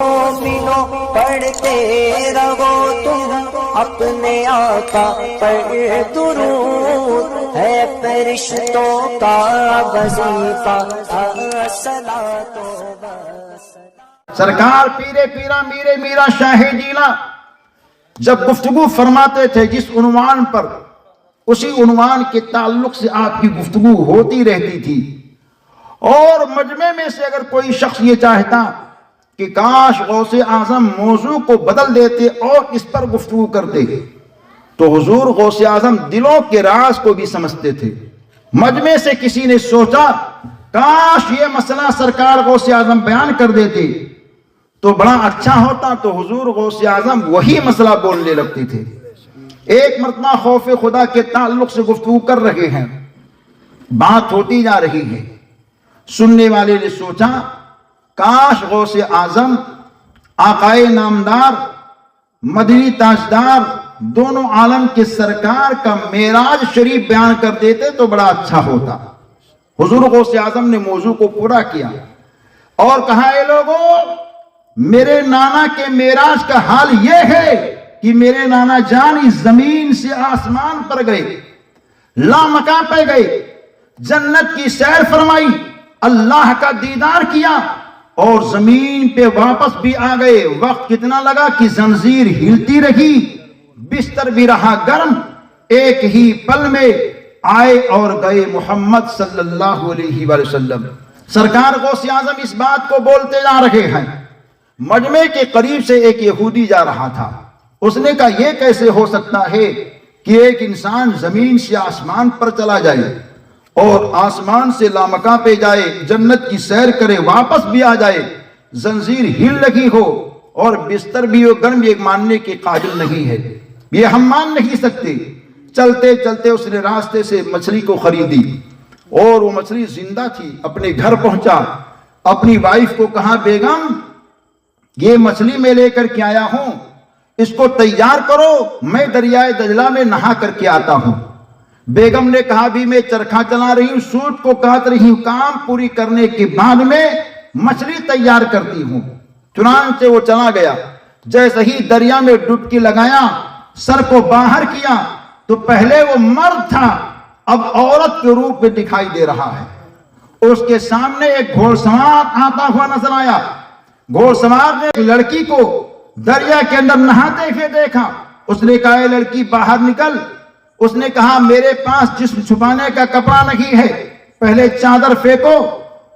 مومنوں پڑھتے رہو تم اپنے آقا پر درود، ہے فرشتوں کا وظیفہ الصلاۃ والسلام۔ سرکار پیرے پیرا میرے میرا شاہ جیلا جب گفتگو فرماتے تھے جس عنوان پر، اسی عنوان کے تعلق سے آپ کی گفتگو ہوتی رہتی تھی، اور مجمع میں سے اگر کوئی شخص یہ چاہتا کہ کاش غوث اعظم موضوع کو بدل دیتے اور اس پر گفتگو کرتے، تو حضور غوث اعظم دلوں کے راز کو بھی سمجھتے تھے۔ مجمع سے کسی نے سوچا کاش یہ مسئلہ سرکار غوث اعظم بیان کر دیتے تو بڑا اچھا ہوتا، تو حضور غوث اعظم وہی مسئلہ بولنے لگتے تھے۔ ایک مرتبہ خوف خدا کے تعلق سے گفتگو کر رہے ہیں، بات ہوتی جا رہی ہے، سننے والے نے سوچا کاش غوث اعظم آقائے نامدار مدنی تاجدار دونوں عالم کے سرکار کا معراج شریف بیان کر دیتے تو بڑا اچھا ہوتا۔ حضور غوث اعظم نے موضوع کو پورا کیا اور کہا اے لوگوں، میرے نانا کے معراج کا حال یہ ہے کہ میرے نانا جان اس زمین سے آسمان پر گئے، لامکاں پہ گئے، جنت کی سیر فرمائی، اللہ کا دیدار کیا اور زمین پہ واپس بھی آ گئے۔ وقت کتنا لگا کہ زنجیر ہلتی رہی، بستر بھی رہا گرم، ایک ہی پل میں آئے اور گئے محمد صلی اللہ علیہ وآلہ وسلم۔ سرکار غوث اعظم اس بات کو بولتے جا رہے ہیں، مجمع کے قریب سے ایک یہودی جا رہا تھا، اس نے کہا یہ کیسے ہو سکتا ہے کہ ایک انسان زمین سے آسمان پر چلا جائے اور آسمان سے لامکاں پہ جائے، جنت کی سیر کرے، واپس بھی آ جائے، زنجیر ہل لگی ہو اور بستر بھی ہو گرم، یہ ماننے کے قابل نہیں ہے، یہ ہم مان نہیں سکتے۔ چلتے چلتے اس نے راستے سے مچھلی کو خریدی اور وہ مچھلی زندہ تھی، اپنے گھر پہنچا، اپنی وائف کو کہا بیگم یہ مچھلی میں لے کر کے آیا ہوں، اس کو تیار کرو، میں دریائے دجلہ میں نہا کر کے آتا ہوں۔ بیگم نے کہا بھی میں چرخہ چلا رہی ہوں، سوٹ کو کاٹ رہی ہوں، کام پوری کرنے کے بعد میں مچھلی تیار کرتی ہوں۔ چنانچہ وہ چلا گیا، جیسے ہی دریا میں ڈبکی لگایا، سر کو باہر کیا تو پہلے وہ مرد تھا، اب عورت کے روپ میں دکھائی دے رہا ہے۔ اس کے سامنے ایک گھوڑ سوار آتا ہوا نظر آیا، گھوڑ سوار نے ایک لڑکی کو دریا کے اندر نہاتے ہوئے دیکھا، اس نے کہا اے لڑکی باہر نکل۔ اس نے کہا میرے پاس جسم چھپانے کا کپڑا نہیں ہے، پہلے چادر پھینکو۔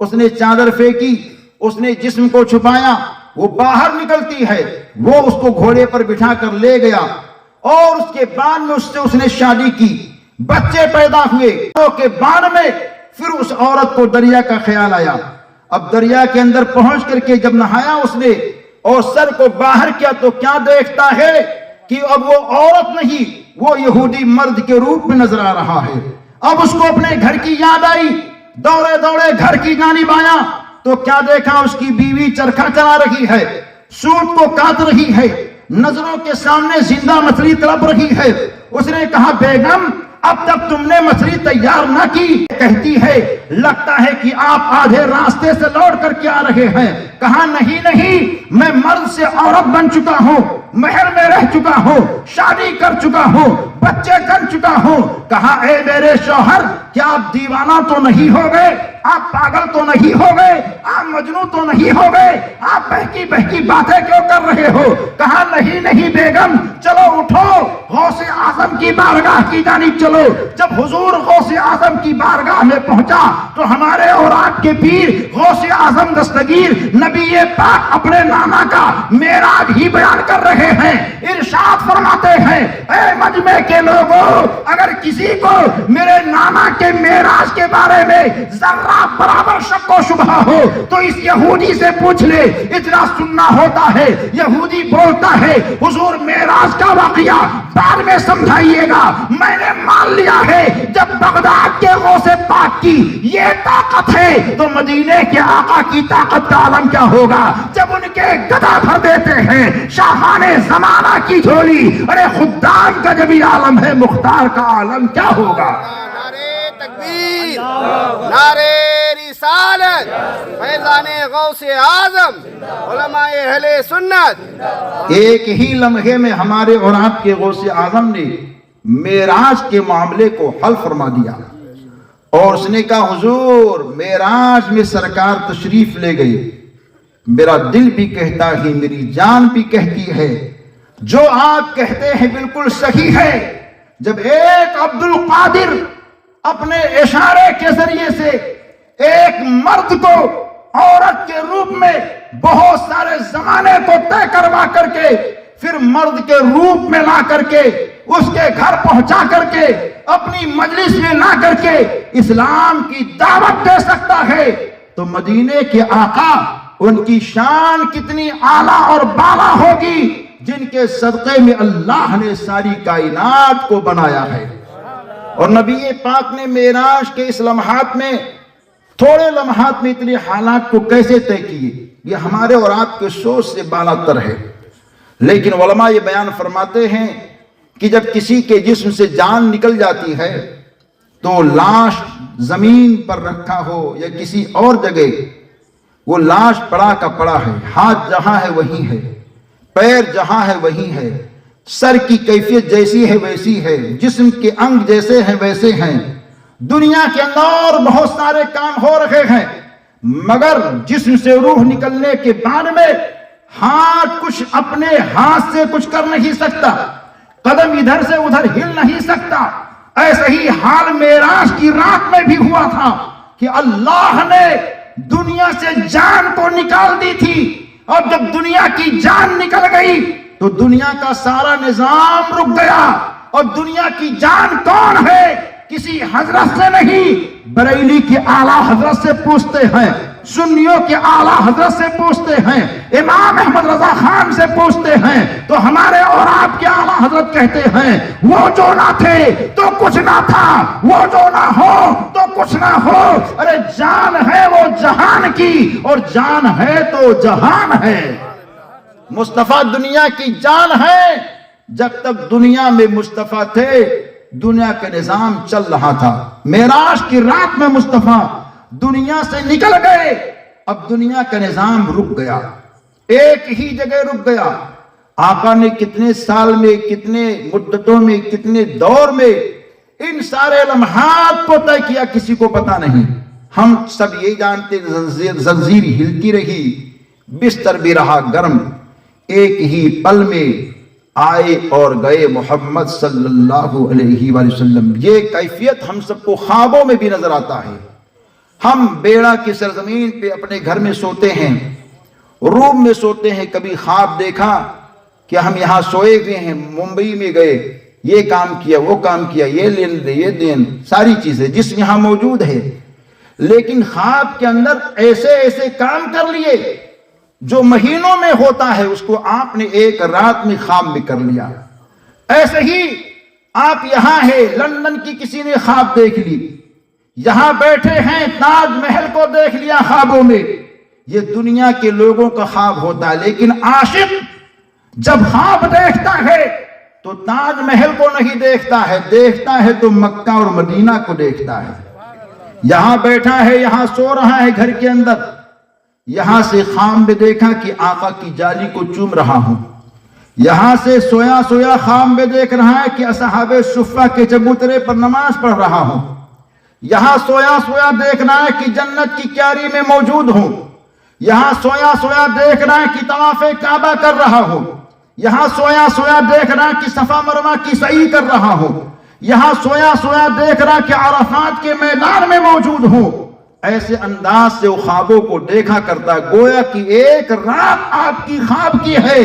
اس نے چادر پھینکی، اس نے جسم کو چھپایا، وہ باہر نکلتی ہے، وہ اس کو گھوڑے پر بٹھا کر لے گیا اور اس کے بعد میں اس نے شادی کی، بچے پیدا ہوئے۔ کے بعد میں پھر اس عورت کو دریا کا خیال آیا، اب دریا کے اندر پہنچ کر کے جب نہایا اس نے اور سر کو باہر کیا تو کیا دیکھتا ہے کہ اب وہ عورت نہیں، وہ یہودی مرد کے روپ میں نظر آ رہا ہے۔ اب اس کو اپنے گھر کی یاد آئی، دوڑے دوڑے گھر کی جانب آیا تو کیا دیکھا، اس کی بیوی چرخہ چلا رہی ہے، سوٹ کو کاٹ رہی ہے، نظروں کے سامنے زندہ مچھلی تڑپ رہی ہے۔ اس نے کہا بیگم اب تک تم نے مچھلی تیار نہ کی؟ کہتی ہے لگتا ہے کہ آپ آدھے راستے سے لوٹ کر کے آ رہے ہیں۔ کہا نہیں نہیں، میں مرد سے عورت بن چکا ہوں، محل میں رہ چکا ہوں، شادی کر چکا ہوں، بچے کر چکا ہوں۔ کہا اے میرے شوہر کیا آپ دیوانہ تو نہیں ہو گئے؟ آپ پاگل تو نہیں ہو گئے؟ آپ مجنون تو نہیں ہو گئے؟ آپ بہکی بہکی باتیں کیوں کر رہے ہو؟ کہا نہیں نہیں بیگم، چلو اٹھو، غوث اعظم کی بارگاہ کی جانب چلو۔ جب حضور غوث اعظم کی بارگاہ میں پہنچا تو ہمارے اور آپ کے پیر غوث اعظم دستگیر نبی پاک اپنے نانا کا معراج ہی بیان کر رہے ہیں۔ ارشاد فرماتے ہیں اے مجمع کے لوگوں، اگر کسی کو میرے نانا کے معراج کے بارے میں ذرہ برابر شک و شبہ ہو تو اس یہودی سے پوچھ لے، اتنا سننا ہوتا ہے۔ یہودی بولتا ہے حضور معراج کا واقعہ بعد میں سمجھائیے گا، میں نے مان لیا ہے جب بغداد کے غوث پاک کی یہ طاقت ہے تو مدینے کے آقا کی طاقت کا عالم کیا ہوگا؟ جب ان کے گدا بھر دیتے ہیں شاہان زمانہ کی جھولی، ارے خدام کا جب یہ عالم ہے مختار کا عالم کیا ہوگا؟ تکبیر، نعرہ رسالت، فیضان غوث اعظم، علماء اہل سنت۔ ایک ہی لمحے میں ہمارے اور آپ کے غوث اعظم نے معراج کے معاملے کو حل فرما دیا، اور اس نے کہا حضور معراج میں سرکار تشریف لے گئے، میرا دل بھی کہتا ہے، میری جان بھی کہتی ہے، جو آپ کہتے ہیں بالکل صحیح ہے۔ جب ایک عبد القادر اپنے اشارے کے ذریعے سے ایک مرد کو عورت کے روپ میں بہت سارے زمانے کو طے کروا کر کے پھر مرد کے روپ میں لا کر کے اس کے گھر پہنچا کر کے اپنی مجلس میں لا کر کے اسلام کی دعوت دے سکتا ہے، تو مدینے کے آقا ان کی شان کتنی اعلیٰ اور بالا ہوگی جن کے صدقے میں اللہ نے ساری کائنات کو بنایا ہے۔ اور نبی پاک نے معراج کے اس لمحات میں، تھوڑے لمحات میں اتنے حالات کو کیسے طے کیے، یہ ہمارے اور آپ کے سوچ سے بالا تر ہے۔ لیکن علماء یہ بیان فرماتے ہیں کہ جب کسی کے جسم سے جان نکل جاتی ہے تو لاش زمین پر رکھا ہو یا کسی اور جگہ، وہ لاش پڑا کا پڑا ہے، ہاتھ جہاں ہے وہیں ہے، پیر جہاں ہے وہیں ہے، سر کی کیفیت جیسی ہے ویسی ہے، جسم کے انگ جیسے ہیں ویسے ہیں۔ دنیا کے اندر بہت سارے کام ہو رہے ہیں، مگر جسم سے روح نکلنے کے بعد میں ہاتھ کچھ اپنے ہاتھ سے کچھ کر نہیں سکتا، قدم ادھر سے ادھر ہل نہیں سکتا۔ ایسے ہی حال معراج کی رات میں بھی ہوا تھا کہ اللہ نے دنیا سے جان کو نکال دی تھی، اور جب دنیا کی جان نکل گئی تو دنیا کا سارا نظام رک گیا۔ اور دنیا کی جان کون ہے؟ کسی حضرت سے نہیں، بریلی کے اعلیٰ حضرت سے پوچھتے ہیں، سنیوں کے اعلیٰ حضرت سے پوچھتے ہیں، امام احمد رضا خان سے پوچھتے ہیں، تو ہمارے اور آپ کے اعلیٰ حضرت کہتے ہیں وہ جو نہ تھے تو کچھ نہ تھا، وہ جو نہ ہو تو کچھ نہ ہو۔ ارے جان ہے وہ جہان کی، اور جان ہے تو جہان ہے۔ مصطفیٰ دنیا کی جان ہے۔ جب تک دنیا میں مصطفیٰ تھے دنیا کا نظام چل رہا تھا، معراج کی رات میں مصطفیٰ دنیا سے نکل گئے، اب دنیا کا نظام رک گیا، ایک ہی جگہ رک گیا۔ آقا نے کتنے سال میں، کتنے مدتوں میں، کتنے دور میں ان سارے لمحات کو طے کیا، کسی کو پتا نہیں۔ ہم سب یہ جانتے زنجیر ہلتی رہی، بستر بھی رہا گرم، ایک ہی پل میں آئے اور گئے محمد صلی اللہ علیہ وآلہ وسلم۔ یہ کیفیت ہم سب کو خوابوں میں بھی نظر آتا ہے۔ ہم بیڑا کی سرزمین پہ اپنے گھر میں سوتے ہیں، روم میں سوتے ہیں، کبھی خواب دیکھا کہ ہم یہاں سوئے ہوئے ہیں، ممبئی میں گئے، یہ کام کیا، وہ کام کیا، یہ لین دے، یہ دین، ساری چیزیں جس یہاں موجود ہے، لیکن خواب کے اندر ایسے ایسے کام کر لیے جو مہینوں میں ہوتا ہے، اس کو آپ نے ایک رات میں خواب میں کر لیا۔ ایسے ہی آپ یہاں ہیں، لندن کی کسی نے خواب دیکھ لی، یہاں بیٹھے ہیں، تاج محل کو دیکھ لیا خوابوں میں۔ یہ دنیا کے لوگوں کا خواب ہوتا ہے، لیکن عاشق جب خواب دیکھتا ہے تو تاج محل کو نہیں دیکھتا ہے، دیکھتا ہے تو مکہ اور مدینہ کو دیکھتا ہے۔ یہاں بیٹھا ہے، یہاں سو رہا ہے گھر کے اندر، یہاں سے خواب میں دیکھا کہ آقا کی جالی کو چوم رہا ہوں، یہاں سے سویا سویا خواب میں دیکھ رہا ہے کہ اصحاب صفہ کے چبوترے پر نماز پڑھ رہا ہوں، یہاں سویا سویا دیکھ رہا ہے کہ جنت کی کیاری میں موجود ہوں، یہاں سویا سویا دیکھ رہا ہے کہ طواف کعبہ کر رہا ہوں، یہاں سویا سویا دیکھ رہا ہے کہ صفا مروہ کی سعی کر رہا ہوں، یہاں سویا سویا دیکھ رہا ہے کہ عرفات کے میدان میں موجود ہوں۔ ایسے انداز سے وہ خوابوں کو دیکھا کرتا ہے، گویا کہ ایک رات آپ کی خواب کی ہے،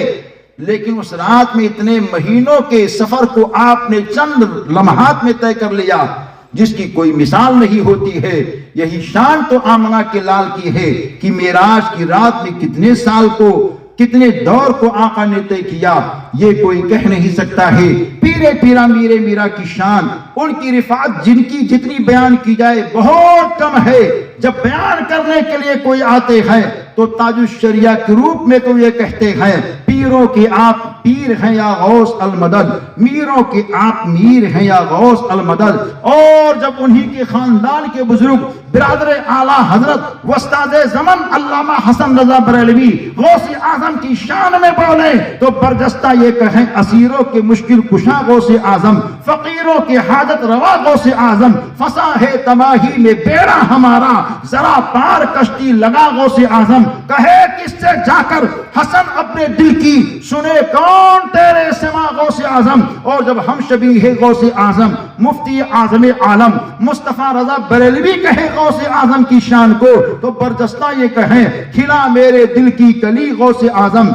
لیکن اس رات میں اتنے مہینوں کے سفر کو آپ نے چند لمحات میں طے کر لیا، جس کی کوئی مثال نہیں ہوتی ہے۔ یہی شان تو آمنہ کے لال کی ہے کہ معراج کی رات میں کتنے سال کو، کتنے دور کو آقا نے طے کیا، یہ کوئی کہہ نہیں سکتا ہے۔ پیرے پیرا میرے میرا کی شان، ان کی رفعت جن کی جتنی بیان کی جائے بہت کم ہے۔ جب بیان کرنے کے لیے کوئی آتے ہیں تو تاج الشریعہ کے روپ میں تو یہ کہتے ہیں پیروں کے آپ پیر ہیں یا غوث المدد، میروں کے آپ میر ہیں یا غوث المدد۔ اور جب انہی کے خاندان کے بزرگ برادر اعلیٰ حضرت استاد زمن علامہ حسن رضا بریلوی غوث اعظم کی شان میں بولے تو برجستہ یہ کہیں اسیروں کے مشکل کشا غوث اعظم، فقیروں کے حاجت روا غوث اعظم، فسا ہے تباہی میں بیڑا ہمارا ذرا پار کشتی لگا غوث اعظم۔ کہے کس سے جا کر حسن اپنے دل کی، سنے کون تیرے سوا غوث اعظم۔ اور جب ہم شبیہ غوث اعظم مفتی اعظم عالم مصطفیٰ رضا بریلوی کہے غوث اعظم کی شان کو تو برجستہ یہ کہیں کھلا میرے دل کی کلی غوث اعظم،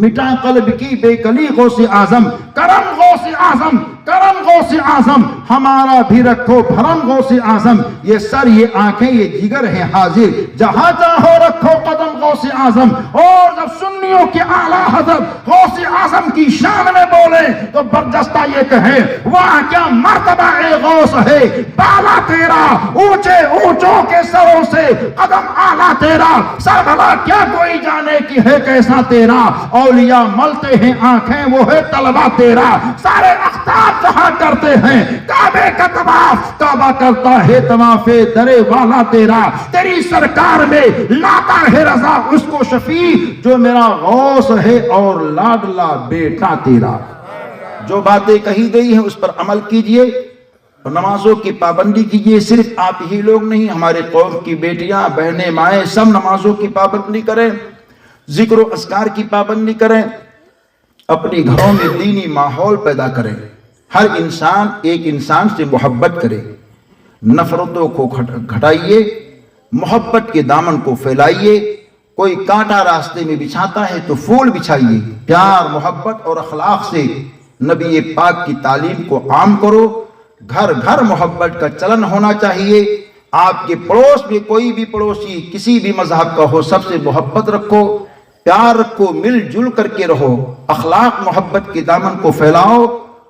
مٹا قلب کی بے کلی غوث اعظم، کرم غوث اعظم، کرم غوث اعظم، ہمارا بھی رکھو بھرم غوث اعظم۔ یہ سر یہ آنکھیں یہ جگر ہیں حاضر، جہاں چاہو رکھو قدم غوث اعظم۔ اور جب سنیوں کے اعلیٰ حضرت غوث اعظم کی شان میں بولے تو برجستہ یہ کہے وہاں کیا مرتبہ اے غوث ہے، بالا تیرا اونچے اونچوں کے سروں سے قدم اعلیٰ تیرا، سر بھلا کیا کوئی جانے کی ہے کیسا تیرا، اولیاء ملتے ہیں آنکھیں وہ ہے طلبہ تیرا، سارے اختاب جہاں کرتے ہیں کعبے کا طواف، کعبہ کرتا ہے طواف درے والا تیرا، تیری سرکار میں لاتا ہے رضا اس کو شفیع جو میرا غوث ہے اور لاڈلا بیٹا تیرا۔ جو باتیں کہی گئی ہیں اس پر عمل کیجئے اور نمازوں کی پابندی کیجئے۔ صرف آپ ہی لوگ نہیں، ہمارے قوم کی بیٹیاں بہنیں مائیں سب نمازوں کی پابندی کریں، ذکر و اذکار کی پابندی کریں، اپنی گھروں میں دینی ماحول پیدا کریں، ہر انسان ایک انسان سے محبت کرے، نفرتوں کو گھٹائیے، محبت کے دامن کو پھیلائیے، کوئی کانٹا راستے میں بچھاتا ہے تو پھول بچھائیے، پیار محبت اور اخلاق سے نبی پاک کی تعلیم کو عام کرو، گھر گھر محبت کا چلن ہونا چاہیے۔ آپ کے پڑوس میں کوئی بھی پڑوسی کسی بھی مذہب کا ہو سب سے محبت رکھو، پیار رکھو، مل جل کر کے رہو، اخلاق محبت کے دامن کو پھیلاؤ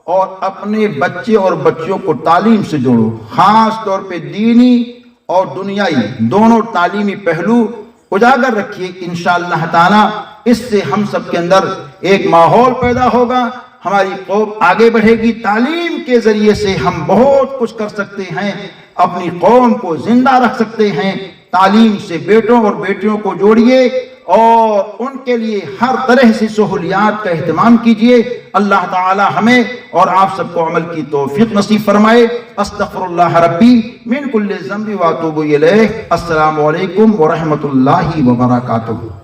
اور اپنے بچے اور بچیوں کو تعلیم سے جوڑو، خاص طور پہ دینی اور دنیائی دونوں تعلیمی پہلو اجاگر رکھیے۔ انشاءاللہ تعالی اس سے ہم سب کے اندر ایک ماحول پیدا ہوگا، ہماری قوم آگے بڑھے گی۔ تعلیم کے ذریعے سے ہم بہت کچھ کر سکتے ہیں، اپنی قوم کو زندہ رکھ سکتے ہیں۔ تعلیم سے بیٹوں اور بیٹیوں کو جوڑیے اور ان کے لیے ہر طرح سے سہولیات کا اہتمام کیجئے۔ اللہ تعالی ہمیں اور آپ سب کو عمل کی توفیق نصیب فرمائے۔ استغفر اللہ ربی من کل ذنب واتوب الیہ۔ السلام علیکم ورحمۃ اللہ وبرکاتہ۔